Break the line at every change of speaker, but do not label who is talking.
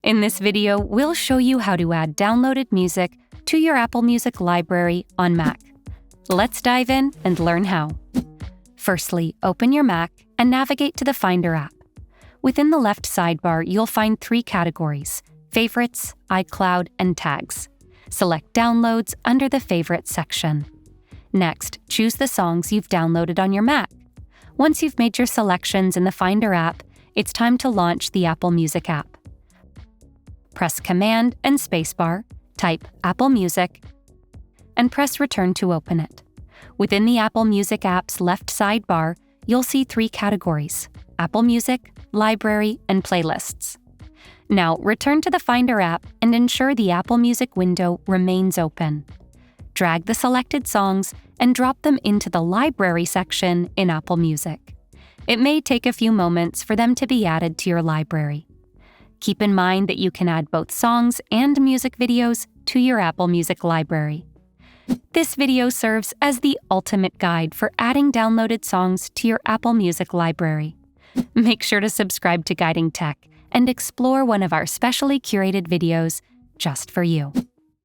In this video, we'll show you how to add downloaded music to your Apple Music library on Mac. Let's dive in and learn how. Firstly, open your Mac and navigate to the Finder app. Within the left sidebar, you'll find 3 categories: Favorites, iCloud, and Tags. Select Downloads under the Favorites section. Next, choose the songs you've downloaded on your Mac. Once you've made your selections in the Finder app, it's time to launch the Apple Music app. Press Command and Spacebar, type Apple Music, and press Return to open it. Within the Apple Music app's left sidebar, you'll see 3 categories: Apple Music, Library, and Playlists. Now, return to the Finder app and ensure the Apple Music window remains open. Drag the selected songs and drop them into the Library section in Apple Music. It may take a few moments for them to be added to your library. Keep in mind that you can add both songs and music videos to your Apple Music library. This video serves as the ultimate guide for adding downloaded songs to your Apple Music library. Make sure to subscribe to Guiding Tech and explore one of our specially curated videos just for you.